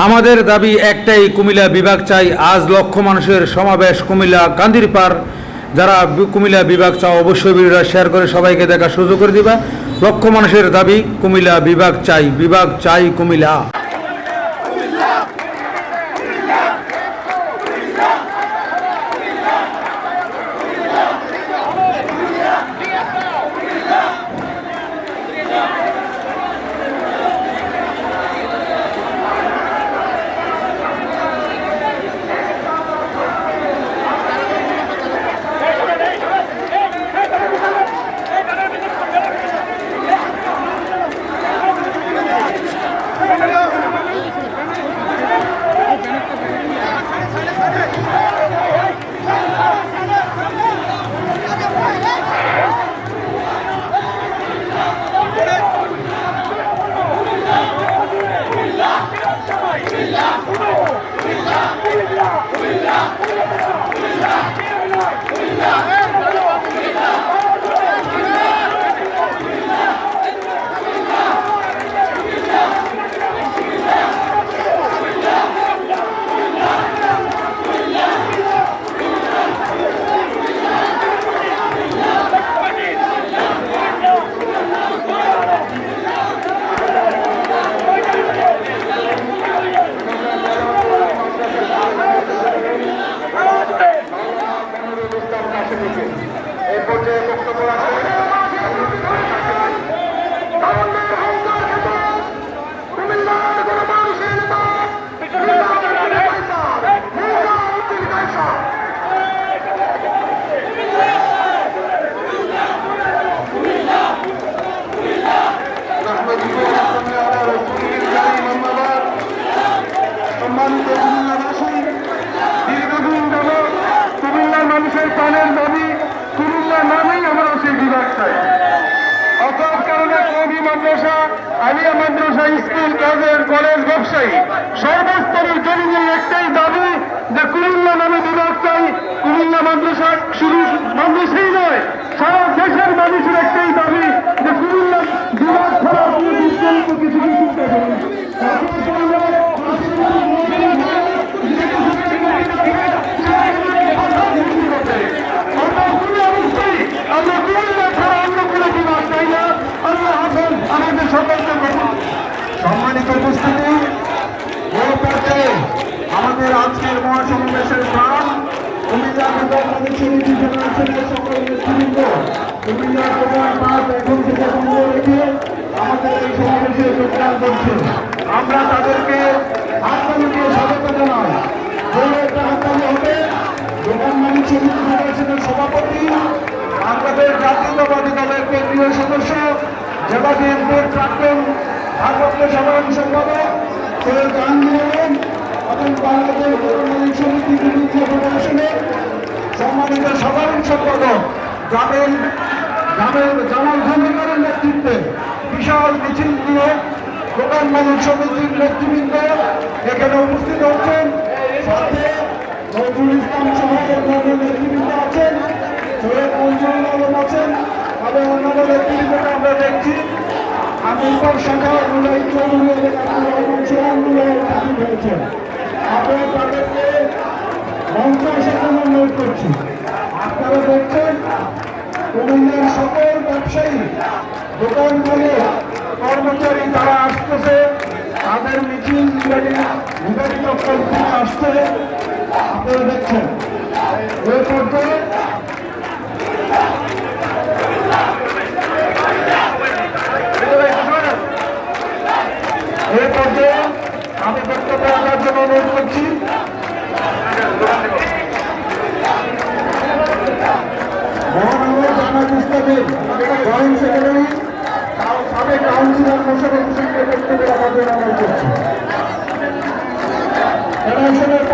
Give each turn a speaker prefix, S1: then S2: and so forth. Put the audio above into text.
S1: আমাদের দাবি একটাই, কুমিল্লা বিভাগ চাই। আজ লক্ষ মানুষের সমাবেশ কুমিল্লা কান্দিরপাড়। যারা কুমিল্লা বিভাগ চাও অবশ্যই ভিডিওটা শেয়ার করে সবাইকে দেখার সুযোগ করে দিবা। লক্ষ মানুষের দাবি কুমিল্লা বিভাগ চাই কুমিল্লা।
S2: কুমিল্লার মানুষের প্রাণের দাবি কুমিল্লা নামেই আমরা সেই বিভাগ চাই। অসৎ কারণে কওমি মাদ্রাসা, আলিয়া মাদ্রাসা, স্কুল, কলেজ, ব্যবসায়ী সর্বস্তরের জনগণের একটাই দাবি যে কুমিল্লা নামে বিভাগ চাই। কুমিল্লা মাদ্রাসা শুধু মাদ্রাসাই নয়, সারা দেশের মানুষের একটাই দাবি যে কুমিল্লা বিভাগ ছাড়া কিছু কিছু সম্মানিত উপস্থিতি, বড় পর্যায়ে আমাদের আজকের মহাসমাবেশের প্রাণ কুমিল্লা জেনারেশনের সকল নেতৃবৃন্দ কুমিল্লা প্রধান পাঠ এখন থেকে বন্ধ রেখে আমাদের এই সমাবেশে যোগদান করছে। আমরা তাদেরকে হাততালি দিয়ে স্বাগত জানাই। বলে একটা হাততালি হবে দোকান মালিক সমিতি ফেডারেশনের সভাপতি, বাংলাদেশ জাতীয়তাবাদী দলের কেন্দ্রীয় সদস্য, জেলা বিএনপির প্রাক্তন ভারপ্রাপ্ত সাধারণ সম্পাদক সৈয়দ জাহাঙ্গীর আলম এবং বাংলাদেশ দোকান মালিক সমিতি ফেডারেশনের সম্মানিত সাধারণ সম্পাদক জামাল খন্দকারের নেতৃত্বে বিশাল মিছিল নিয়ে দোকান মালিক সমিতির নেতৃবৃন্দ এখানে উপস্থিত হচ্ছেন। সাথে নজরুল ইসলাম সহ অন্যান্য নেতৃবৃন্দ আছেন, সৈয়দ মঞ্জুরুল আলম আছেন এবং অন্যান্য নেতৃবৃন্দকে আমরা দেখছি। আমিরপুর শাখা অনুযায়ী চৌধুরী উপস্থিত হয়েছেন। আমরা তাদেরকে মঞ্চ আসার অনুরোধ করছি। আপনারা দেখছেন কুমিল্লার সকল ব্যবসায়ী, দোকান মালিক, কর্মচারী তারা আসতেছে, তাদের মিছিল নির্বাচিত থেকে আসছে। আপনারা দেখছেন এই পর্যায়ে আমি বক্তব্য রাখার জন্য অনুরোধ করছি। মহানগর জামাত ইসলামের জয়েন্ট সেক্রেটারি সাবেক কাউন্সিলর মোশাররফ হোসেনকে বক্তব্য রাখার জন্য অনুরোধ করছি। ফেডারেশনের